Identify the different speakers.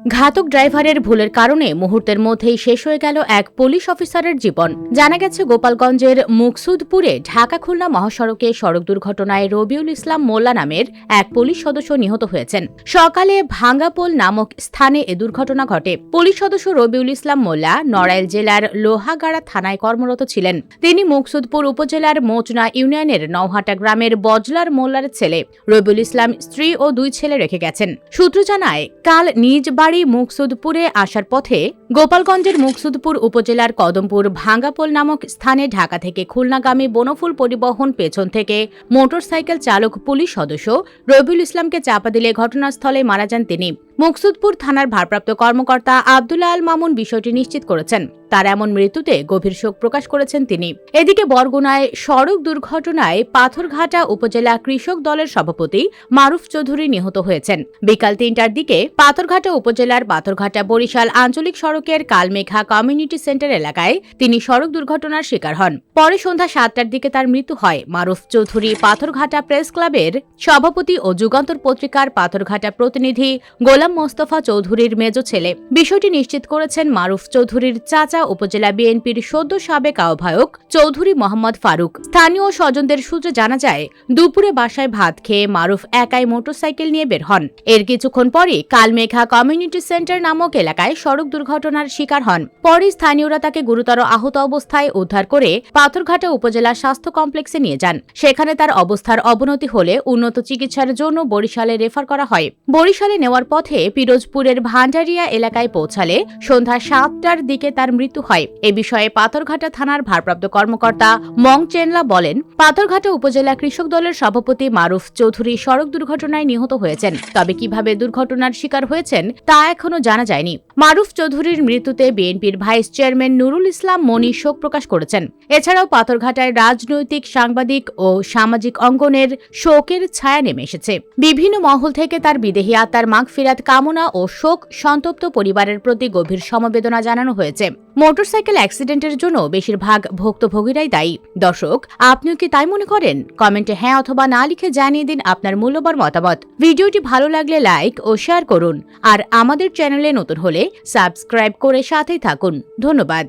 Speaker 1: ঘাতক ড্রাইভারের ভুলের কারণে মুহূর্তের মধ্যেই শেষ হয়ে গেল এক পুলিশ অফিসারের জীবন। জানা গেছে, গোপালগঞ্জের মুকসুদপুরে ঢাকা খুলনা মহাসড়কে সড়ক দুর্ঘটনায় রবিউল ইসলাম মোল্লা নামের এক পুলিশ সদস্য নিহত হয়েছেন। সকালে ভাঙ্গাপোল নামক স্থানে এ দুর্ঘটনা ঘটে। পুলিশ সদস্য রবিউল ইসলাম মোল্লা নড়াইল জেলার লোহাগাড়া থানায় কর্মরত ছিলেন। তিনি মুকসুদপুর উপজেলার মোচনা ইউনিয়নের নওহাটা গ্রামের বজলার মোল্লার ছেলে। রবিউল ইসলাম স্ত্রী ও 2 ছেলে রেখে গেছেন। সূত্র জানায়, কাল নিজ বাড়ি মুকসুদপুরে আসার পথে গোপালগঞ্জের মুকসুদপুর উপজেলার কদমপুর ভাঙ্গাপোল নামক স্থানে ঢাকা থেকে খুলনাগামী বনফুল পরিবহন পেছন থেকে মোটরসাইকেল চালক পুলিশ সদস্য রবিউল ইসলামকে চাপা দিলে ঘটনাস্থলে মারা যান তিনি। মুকসুদপুর থানার ভারপ্রাপ্ত কর্মকর্তা আব্দুল্লাহ আল মামুন বিষয়টি নিশ্চিত করেছেন। তার এমন মৃত্যুতে গভীর শোক প্রকাশ করেছেন তিনি। এদিকে বরগুনায় সড়ক দুর্ঘটনায় পাথরঘাটা উপজেলা কৃষক দলের সভাপতি মারুফ চৌধুরী নিহত হয়েছেন। বিকাল 3টার দিকে পাথরঘাটা উপজেলার পাথরঘাটা বরিশাল আঞ্চলিক সড়কের কালমেঘা কমিউনিটি সেন্টার এলাকায় তিনি সড়ক দুর্ঘটনার শিকার হন। পরে সন্ধ্যা 7টার দিকে তার মৃত্যু হয়। মারুফ চৌধুরী পাথরঘাটা প্রেস ক্লাবের সভাপতি ও যুগান্তর পত্রিকার পাথরঘাটা প্রতিনিধি গোলাম মোস্তফা চৌধুরীর মেজ ছেলে। বিষয়টি নিশ্চিত করেছেন মারুফ চৌধুরীর চাচা উপজেলা বিএনপির সদ্য সাবেক আহ্বায়ক চৌধুরী মোহাম্মদ ফারুক। স্থানীয় স্বজনদের সূত্রে জানা যায়, দুপুরে বাসায় ভাত খেয়ে মারুফ একাই মোটরসাইকেল নিয়ে বের হন। এর কিছুক্ষণ পরে কালমেঘা কমিউনিটি সেন্টার নামক এলাকায় সড়ক দুর্ঘটনার শিকার হন। পরে স্থানীয়রা তাকে গুরুতর আহত অবস্থায় উদ্ধার করে পাথরঘাটা উপজেলা স্বাস্থ্য কমপ্লেক্সে নিয়ে যান। সেখানে তার অবস্থার অবনতি হলে উন্নত চিকিৎসার জন্য বরিশালে রেফার করা হয়। বরিশালে নেওয়ার পথে পিরোজপুরের ভান্ডারিয়া এলাকায় পৌঁছালে সন্ধ্যা 7টার দিকে তার মৃত্যু হয়। এ বিষয়ে পাথরঘাটা থানার ভারপ্রাপ্ত কর্মকর্তা মং চেনলা বলেন, পাথরঘাটা উপজেলা কৃষক দলের সভাপতি মারুফ চৌধুরী সড়ক দুর্ঘটনায় নিহত হয়েছেন। তবে কিভাবে দুর্ঘটনার শিকার হয়েছেন তা এখনো জানা যায়নি। মারুফ চৌধুরীর মৃত্যুতে বিএনপির ভাইস চেয়ারম্যান নুরুল ইসলাম মনি শোক প্রকাশ করেছেন। এছাড়াও পাথরঘাটায় রাজনৈতিক, সাংবাদিক ও সামাজিক অঙ্গনের শোকের ছায়া নেমে এসেছে। বিভিন্ন মহল থেকে তার বিদেহী আত্মার মাগফিরাত কামনা ও শোক সন্তপ্ত পরিবারের প্রতি গভীর সমবেদনা জানানো হয়েছে। মোটরসাইকেল অ্যাক্সিডেন্টের জন্য বেশিরভাগ ভুক্তভোগীরাই দায়ী। দর্শক, আপনিও কি তাই মনে করেন? কমেন্টে হ্যাঁ অথবা না লিখে জানিয়ে দিন আপনার মূল্যবান মতামত। ভিডিওটি ভালো লাগলে লাইক ও শেয়ার করুন। আর আমাদের চ্যানেলে নতুন হলে সাবস্ক্রাইব করে সাথেই থাকুন। ধন্যবাদ।